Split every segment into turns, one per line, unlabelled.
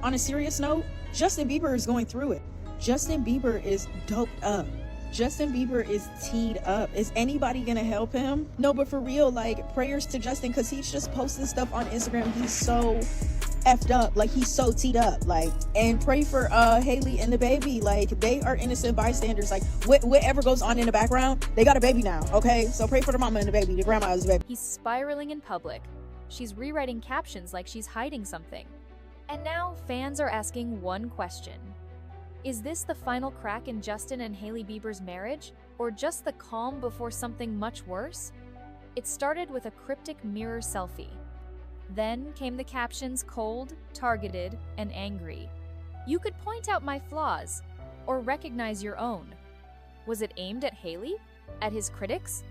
On a serious note, Justin Bieber is going through it. Justin Bieber is doped up. Justin Bieber is teed up. Is anybody gonna help him? No, but for real, like, prayers to Justin, because he's just posting stuff on Instagram. He's so effed up, like, he's so teed up, like. And pray for Haley and the baby. Like, they are innocent bystanders. Like, whatever goes on in the background, they got a baby now, okay? So pray for the mama and the baby. The grandma is the baby.
He's spiraling in public. She's rewriting captions like she's hiding something. And now fans are asking one question. Is this the final crack in Justin and Hailey Bieber's marriage, or just the calm before something much worse? It started with a cryptic mirror selfie. Then came the captions cold, targeted, and angry. You could point out my flaws, or recognize your own. Was it aimed at Hailey? At his critics?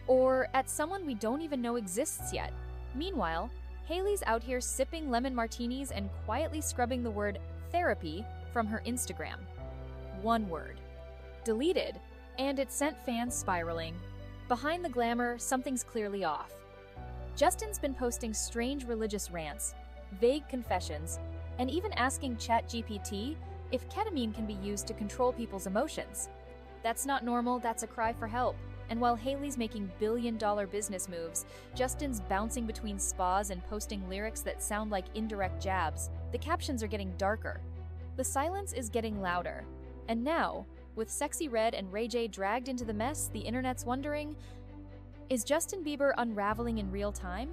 Or at someone we don't even know exists yet? Meanwhile, Hailey's out here sipping lemon martinis and quietly scrubbing the word therapy from her Instagram. One word. Deleted, and it sent fans spiraling. Behind the glamour, something's clearly off. Justin's been posting strange religious rants, vague confessions, and even asking ChatGPT if ketamine can be used to control people's emotions. That's not normal, that's a cry for help. And while Hailey's making billion-dollar business moves, Justin's bouncing between spas and posting lyrics that sound like indirect jabs, the captions are getting darker. The silence is getting louder. And now, with Sexy Red and Ray J dragged into the mess, the internet's wondering, is Justin Bieber unraveling in real time?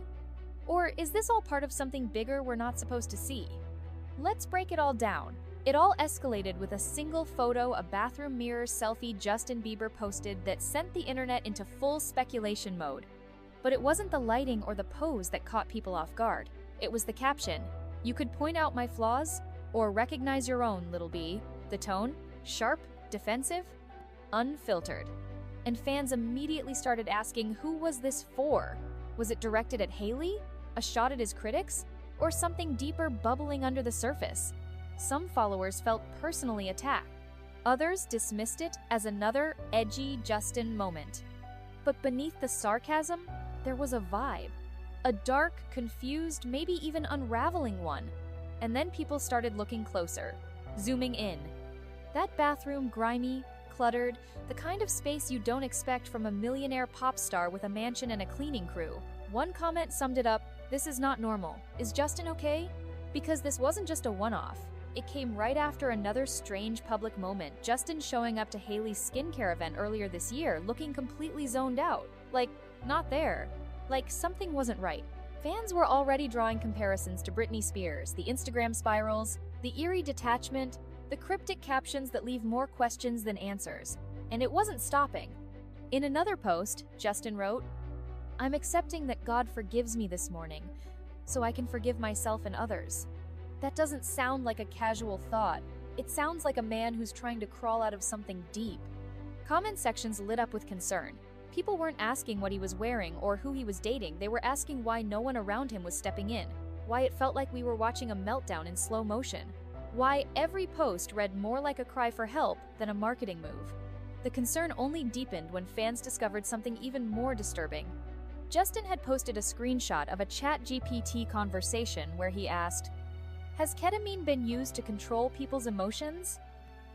Or is this all part of something bigger we're not supposed to see? Let's break it all down. It all escalated with a single photo, a bathroom mirror selfie Justin Bieber posted that sent the internet into full speculation mode. But it wasn't the lighting or the pose that caught people off guard. It was the caption, "You could point out my flaws, or recognize your own, little B." The tone? Sharp? Defensive? Unfiltered. And fans immediately started asking, who was this for? Was it directed at Hailey? A shot at his critics? Or something deeper bubbling under the surface? Some followers felt personally attacked. Others dismissed it as another edgy Justin moment. But beneath the sarcasm, there was a vibe. A dark, confused, maybe even unraveling one. And then people started looking closer, zooming in. That bathroom, grimy, cluttered, the kind of space you don't expect from a millionaire pop star with a mansion and a cleaning crew. One comment summed it up, "This is not normal. Is Justin okay?" Because this wasn't just a one-off. It came right after another strange public moment, Justin showing up to Hailey's skincare event earlier this year, looking completely zoned out. Like, not there. Like, something wasn't right. Fans were already drawing comparisons to Britney Spears, the Instagram spirals, the eerie detachment, the cryptic captions that leave more questions than answers. And it wasn't stopping. In another post, Justin wrote, "I'm accepting that God forgives me this morning, so I can forgive myself and others." That doesn't sound like a casual thought. It sounds like a man who's trying to crawl out of something deep. Comment sections lit up with concern. People weren't asking what he was wearing or who he was dating, they were asking why no one around him was stepping in, why it felt like we were watching a meltdown in slow motion, why every post read more like a cry for help than a marketing move. The concern only deepened when fans discovered something even more disturbing. Justin had posted a screenshot of a ChatGPT conversation where he asked, "Has ketamine been used to control people's emotions?"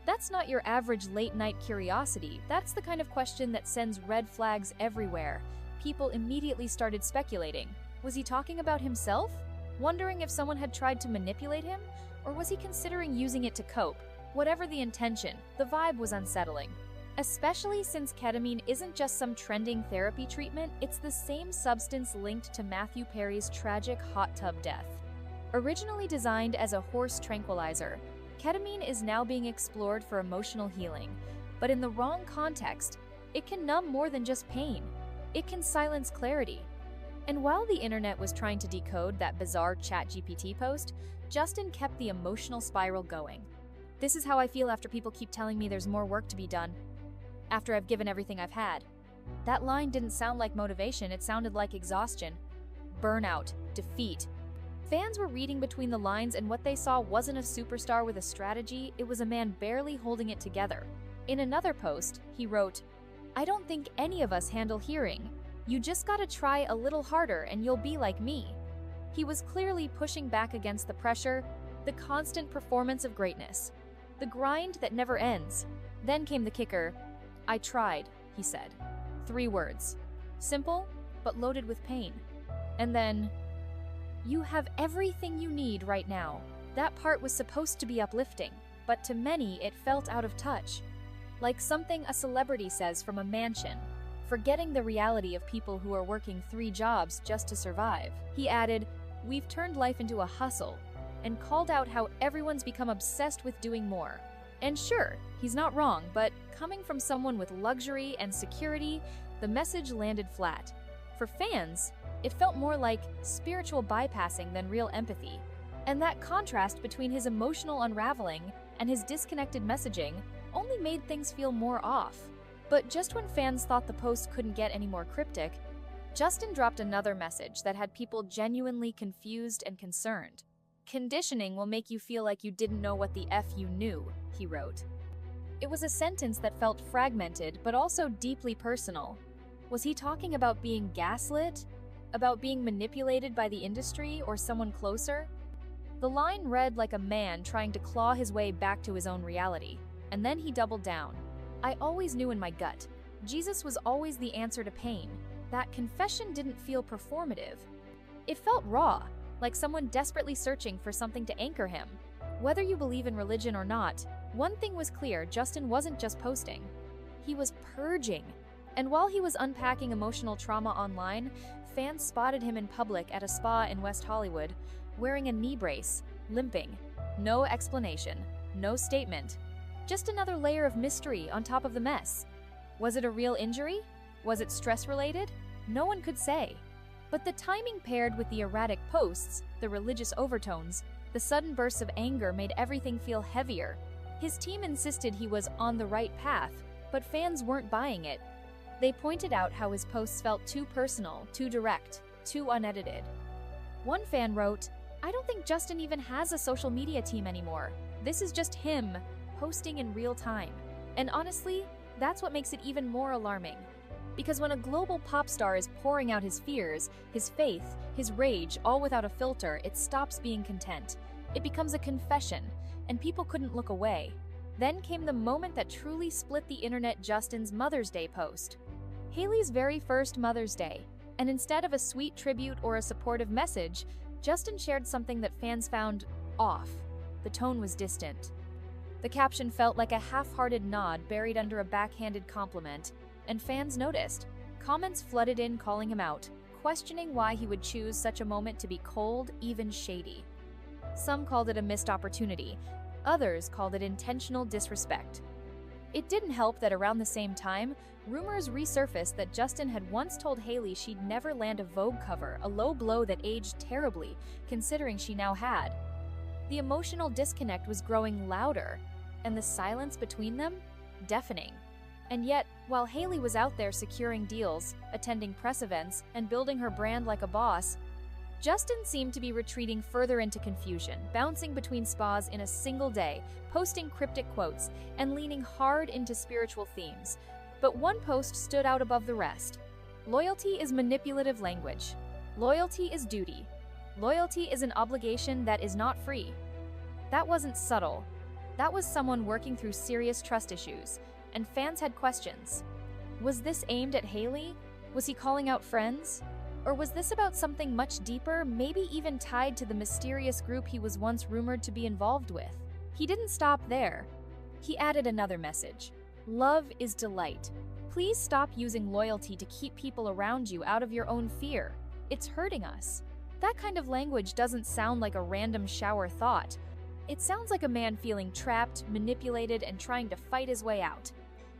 That's not your average late-night curiosity. That's the kind of question that sends red flags everywhere. People immediately started speculating. Was he talking about himself? Wondering if someone had tried to manipulate him? Or was he considering using it to cope? Whatever the intention, the vibe was unsettling. Especially since ketamine isn't just some trending therapy treatment, it's the same substance linked to Matthew Perry's tragic hot tub death. Originally designed as a horse tranquilizer, ketamine is now being explored for emotional healing. But in the wrong context, it can numb more than just pain. It can silence clarity. And while the internet was trying to decode that bizarre ChatGPT post, Justin kept the emotional spiral going. "This is how I feel after people keep telling me there's more work to be done. After I've given everything I've had." That line didn't sound like motivation, it sounded like exhaustion. Burnout, defeat. Fans were reading between the lines, and what they saw wasn't a superstar with a strategy, it was a man barely holding it together. In another post, he wrote, "I don't think any of us handle hearing. You just gotta try a little harder and you'll be like me." He was clearly pushing back against the pressure, The constant performance of greatness. The grind that never ends. Then came the kicker. "I tried," he said. 3 words. Simple, but loaded with pain. And then, "You have everything you need right now." That part was supposed to be uplifting, but to many it felt out of touch. Like something a celebrity says from a mansion, forgetting the reality of people who are working 3 jobs just to survive. He added, "We've turned life into a hustle," and called out how everyone's become obsessed with doing more. And sure, he's not wrong, but coming from someone with luxury and security, the message landed flat. For fans, it felt more like spiritual bypassing than real empathy. And that contrast between his emotional unraveling and his disconnected messaging only made things feel more off. But just when fans thought the post couldn't get any more cryptic, Justin dropped another message that had people genuinely confused and concerned. "Conditioning will make you feel like you didn't know what the F you knew," he wrote. It was a sentence that felt fragmented, but also deeply personal. Was he talking about being gaslit? About being manipulated by the industry or someone closer? The line read like a man trying to claw his way back to his own reality. And then he doubled down. "I always knew in my gut. Jesus was always the answer to pain." That confession didn't feel performative. It felt raw, like someone desperately searching for something to anchor him. Whether you believe in religion or not, one thing was clear: Justin wasn't just posting. He was purging. And while he was unpacking emotional trauma online, fans spotted him in public at a spa in West Hollywood, wearing a knee brace, limping. No explanation, no statement. Just another layer of mystery on top of the mess. Was it a real injury? Was it stress-related? No one could say. But the timing paired with the erratic posts, the religious overtones, the sudden bursts of anger made everything feel heavier. His team insisted he was on the right path, but fans weren't buying it. They pointed out how his posts felt too personal, too direct, too unedited. One fan wrote, "I don't think Justin even has a social media team anymore. This is just him, posting in real time." And honestly, that's what makes it even more alarming. Because when a global pop star is pouring out his fears, his faith, his rage, all without a filter, it stops being content. It becomes a confession, and people couldn't look away. Then came the moment that truly split the internet: Justin's Mother's Day post. Hailey's very first Mother's Day, and instead of a sweet tribute or a supportive message, Justin shared something that fans found off. The tone was distant. The caption felt like a half-hearted nod buried under a backhanded compliment, and fans noticed. Comments flooded in calling him out, questioning why he would choose such a moment to be cold, even shady. Some called it a missed opportunity. Others called it intentional disrespect. It didn't help that around the same time, rumors resurfaced that Justin had once told Hailey she'd never land a Vogue cover, a low blow that aged terribly, considering she now had. The emotional disconnect was growing louder, and the silence between them, deafening. And yet, while Hailey was out there securing deals, attending press events, and building her brand like a boss, Justin seemed to be retreating further into confusion, bouncing between spas in a single day, posting cryptic quotes, and leaning hard into spiritual themes. But one post stood out above the rest. Loyalty is manipulative language. Loyalty is duty. Loyalty is an obligation that is not free. That wasn't subtle. That was someone working through serious trust issues, and fans had questions. Was this aimed at Hailey? Was he calling out friends? Or was this about something much deeper, maybe even tied to the mysterious group he was once rumored to be involved with? He didn't stop there. He added another message. Love is delight. Please stop using loyalty to keep people around you out of your own fear. It's hurting us. That kind of language doesn't sound like a random shower thought. It sounds like a man feeling trapped, manipulated, and trying to fight his way out.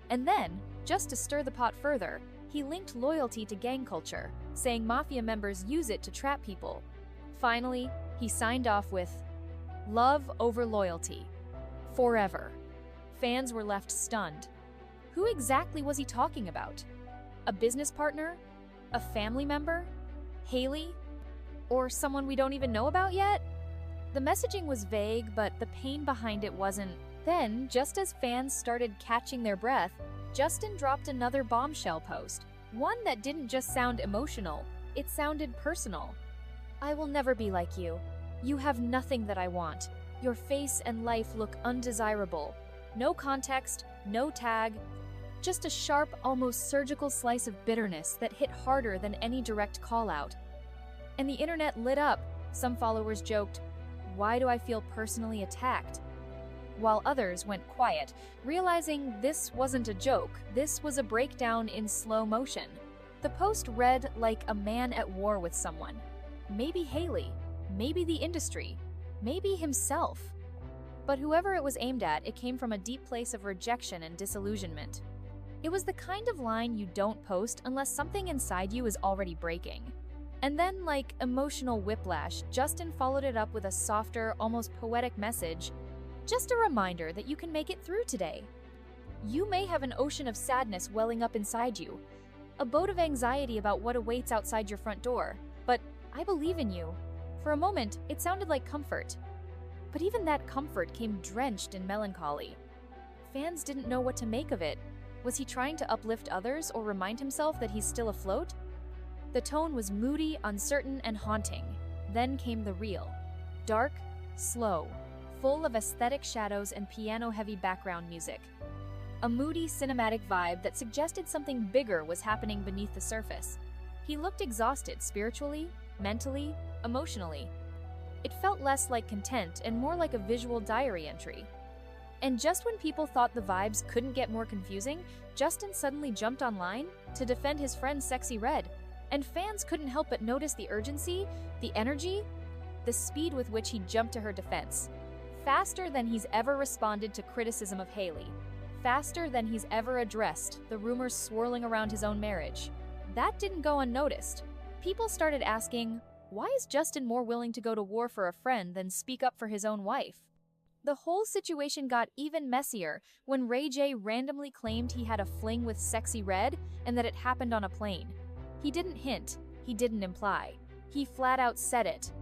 And then, just to stir the pot further, he linked loyalty to gang culture, saying mafia members use it to trap people. Finally, he signed off with, "Love over loyalty. Forever." Fans were left stunned. Who exactly was he talking about? A business partner? A family member? Hailey? Or someone we don't even know about yet? The messaging was vague, but the pain behind it wasn't. Then, just as fans started catching their breath, Justin dropped another bombshell post, one that didn't just sound emotional, it sounded personal. "I will never be like you. You have nothing that I want. Your face and life look undesirable. No context, no tag, just a sharp, almost surgical slice of bitterness that hit harder than any direct call-out. And the internet lit up. Some followers joked, "Why do I feel personally attacked?" While others went quiet, realizing this wasn't a joke, this was a breakdown in slow motion. The post read like a man at war with someone. Maybe Hailey, maybe the industry, maybe himself. But whoever it was aimed at, it came from a deep place of rejection and disillusionment. It was the kind of line you don't post unless something inside you is already breaking. And then, like emotional whiplash, Justin followed it up with a softer, almost poetic message. Just a reminder that you can make it through today. You may have an ocean of sadness welling up inside you, a boat of anxiety about what awaits outside your front door, but I believe in you. For a moment, it sounded like comfort. But even that comfort came drenched in melancholy. Fans didn't know what to make of it. Was he trying to uplift others or remind himself that he's still afloat? The tone was moody, uncertain, and haunting. Then came the real. Dark, slow, full of aesthetic shadows and piano-heavy background music. A moody, cinematic vibe that suggested something bigger was happening beneath the surface. He looked exhausted spiritually, mentally, emotionally. It felt less like content and more like a visual diary entry. And just when people thought the vibes couldn't get more confusing, Justin suddenly jumped online to defend his friend Sexy Red. And fans couldn't help but notice the urgency, the energy, the speed with which he jumped to her defense. Faster than he's ever responded to criticism of Hailey. Faster than he's ever addressed the rumors swirling around his own marriage. That didn't go unnoticed. People started asking, why is Justin more willing to go to war for a friend than speak up for his own wife? The whole situation got even messier when Ray J randomly claimed he had a fling with Sexy Red and that it happened on a plane. He didn't hint, he didn't imply. He flat out said it.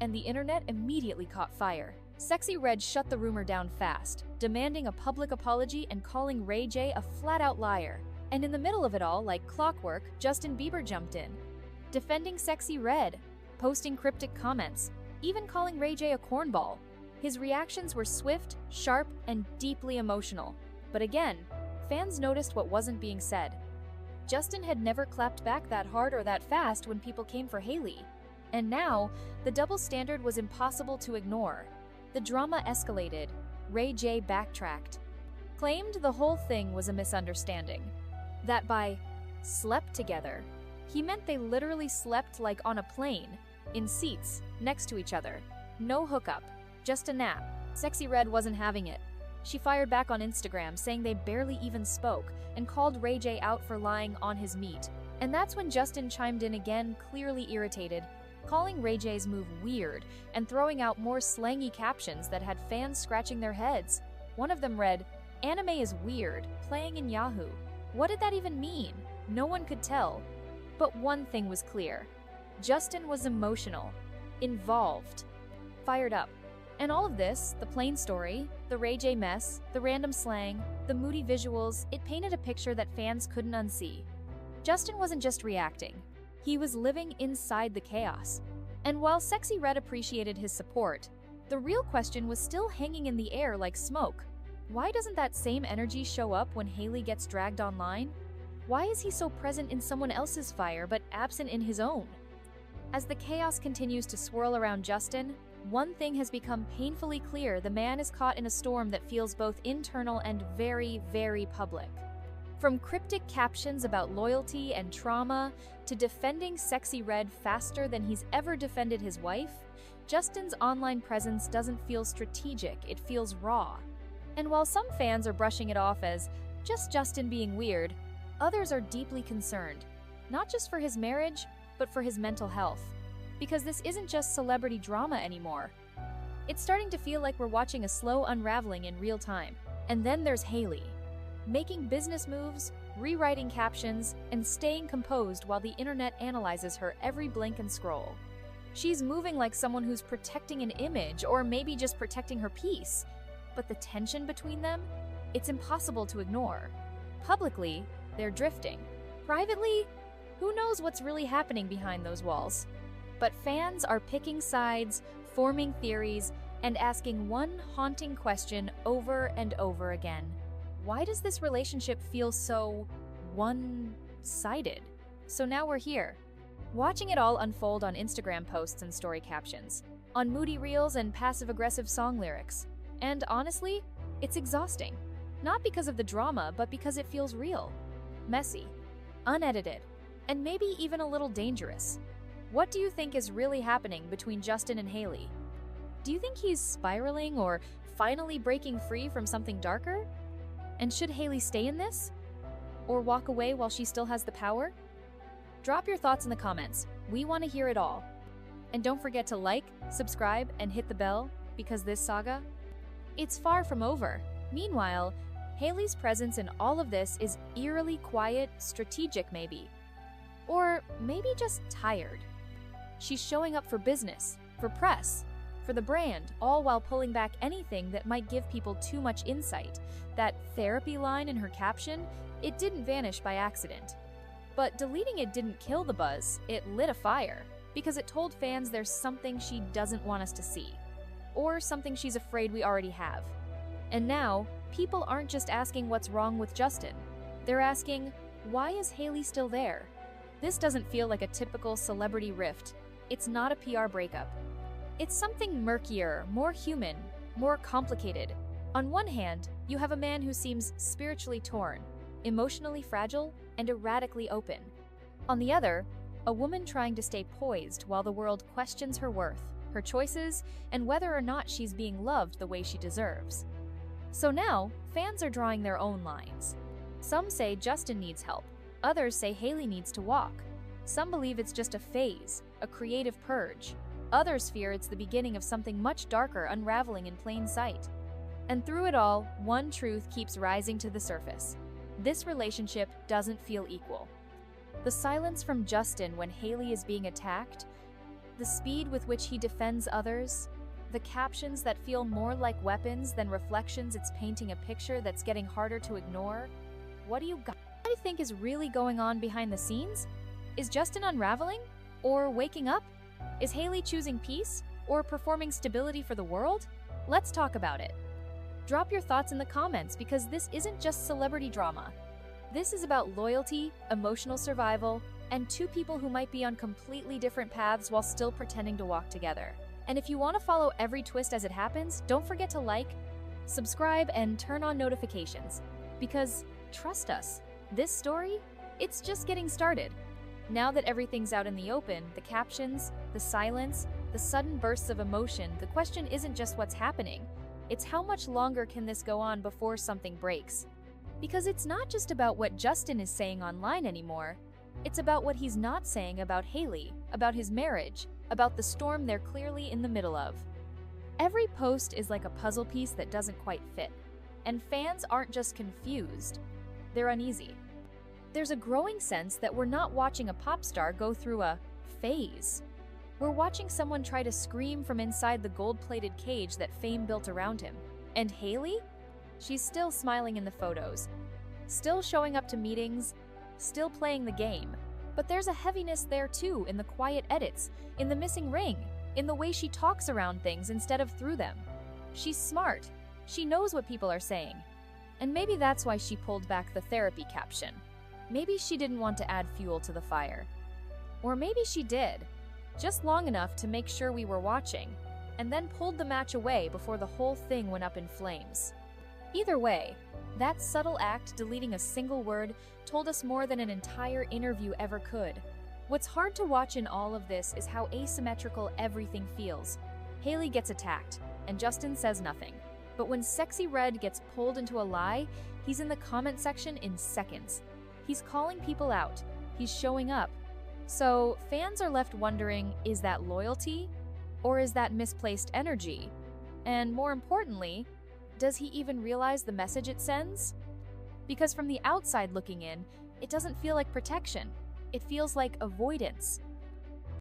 And the internet immediately caught fire. Sexy Red shut the rumor down fast, demanding a public apology and calling Ray J a flat-out liar. And in the middle of it all, like clockwork, Justin Bieber jumped in, defending Sexy Red, posting cryptic comments, even calling Ray J a cornball. His reactions were swift, sharp, and deeply emotional. But again, fans noticed what wasn't being said. Justin had never clapped back that hard or that fast when people came for Hailey. And now, the double standard was impossible to ignore. The drama escalated. Ray J backtracked, claimed the whole thing was a misunderstanding. That by slept together, he meant they literally slept like on a plane, in seats, next to each other. No hookup, just a nap. Sexy Red wasn't having it. She fired back on Instagram, saying they barely even spoke, and called Ray J out for lying on his meat. And that's when Justin chimed in again, clearly irritated, calling Ray J's move weird and throwing out more slangy captions that had fans scratching their heads. One of them read, "Anime is weird, playing in Yahoo." What did that even mean? No one could tell. But one thing was clear. Justin was emotional, involved, fired up. And all of this, the plain story, the Ray J mess, the random slang, the moody visuals, it painted a picture that fans couldn't unsee. Justin wasn't just reacting. He was living inside the chaos. And while Sexy Red appreciated his support, the real question was still hanging in the air like smoke. Why doesn't that same energy show up when Hailey gets dragged online? Why is he so present in someone else's fire but absent in his own? As the chaos continues to swirl around Justin, one thing has become painfully clear: the man is caught in a storm that feels both internal and very, very public. From cryptic captions about loyalty and trauma to defending Sexy Red faster than he's ever defended his wife, Justin's online presence doesn't feel strategic, it feels raw. And while some fans are brushing it off as just Justin being weird, others are deeply concerned, not just for his marriage, but for his mental health. Because this isn't just celebrity drama anymore. It's starting to feel like we're watching a slow unraveling in real time. And then there's Hailey, making business moves, rewriting captions, and staying composed while the internet analyzes her every blink and scroll. She's moving like someone who's protecting an image, or maybe just protecting her peace. But the tension between them, it's impossible to ignore. Publicly, they're drifting. Privately, who knows what's really happening behind those walls? But fans are picking sides, forming theories, and asking one haunting question over and over again. Why does this relationship feel so one-sided? So now we're here, watching it all unfold on Instagram posts and story captions, on moody reels and passive-aggressive song lyrics. And honestly, it's exhausting. Not because of the drama, but because it feels real, messy, unedited, and maybe even a little dangerous. What do you think is really happening between Justin and Hailey? Do you think he's spiraling or finally breaking free from something darker? And should Hailey stay in this? Or walk away while she still has the power? Drop your thoughts in the comments. We want to hear it all. And don't forget to like, subscribe, and hit the bell, because this saga, it's far from over. Meanwhile, Hailey's presence in all of this is eerily quiet, strategic maybe. Or maybe just tired. She's showing up for business, for press, for the brand, all while pulling back anything that might give people too much insight. That therapy line in her caption, it didn't vanish by accident. But deleting it didn't kill the buzz, it lit a fire, because it told fans there's something she doesn't want us to see, or something she's afraid we already have. And now, people aren't just asking what's wrong with Justin. They're asking, why is Hailey still there? This doesn't feel like a typical celebrity rift. It's not a PR breakup. It's something murkier, more human, more complicated. On one hand, you have a man who seems spiritually torn, emotionally fragile, and erratically open. On the other, a woman trying to stay poised while the world questions her worth, her choices, and whether or not she's being loved the way she deserves. So now, fans are drawing their own lines. Some say Justin needs help. Others say Hailey needs to walk. Some believe it's just a phase, a creative purge. Others fear it's the beginning of something much darker unraveling in plain sight. And through it all, one truth keeps rising to the surface. This relationship doesn't feel equal. The silence from Justin when Hailey is being attacked, the speed with which he defends others, the captions that feel more like weapons than reflections it's painting a picture that's getting harder to ignore. What do you think is really going on behind the scenes? Is Justin unraveling? Or waking up? Is Hailey choosing peace? Or performing stability for the world? Let's talk about it. Drop your thoughts in the comments, because this isn't just celebrity drama. This is about loyalty, emotional survival, and two people who might be on completely different paths while still pretending to walk together. And if you want to follow every twist as it happens, don't forget to like, subscribe, and turn on notifications. Because, trust us, this story, it's just getting started. Now that everything's out in the open, the captions, the silence, the sudden bursts of emotion, the question isn't just what's happening. It's how much longer can this go on before something breaks? Because it's not just about what Justin is saying online anymore. It's about what he's not saying about Hailey, about his marriage, about the storm they're clearly in the middle of. Every post is like a puzzle piece that doesn't quite fit. And fans aren't just confused, they're uneasy. There's a growing sense that we're not watching a pop star go through a phase. We're watching someone try to scream from inside the gold-plated cage that fame built around him. And Hailey? She's still smiling in the photos, still showing up to meetings, still playing the game. But there's a heaviness there too, in the quiet edits, in the missing ring, in the way she talks around things instead of through them. She's smart. She knows what people are saying. And maybe that's why she pulled back the therapy caption. Maybe she didn't want to add fuel to the fire. Or maybe she did, just long enough to make sure we were watching, and then pulled the match away before the whole thing went up in flames. Either way, that subtle act, deleting a single word, told us more than an entire interview ever could. What's hard to watch in all of this is how asymmetrical everything feels. Hailey gets attacked, and Justin says nothing. But when Sexy Red gets pulled into a lie, he's in the comment section in seconds. He's calling people out. He's showing up. So fans are left wondering, is that loyalty? Or is that misplaced energy? And more importantly, does he even realize the message it sends? Because from the outside looking in, it doesn't feel like protection. It feels like avoidance.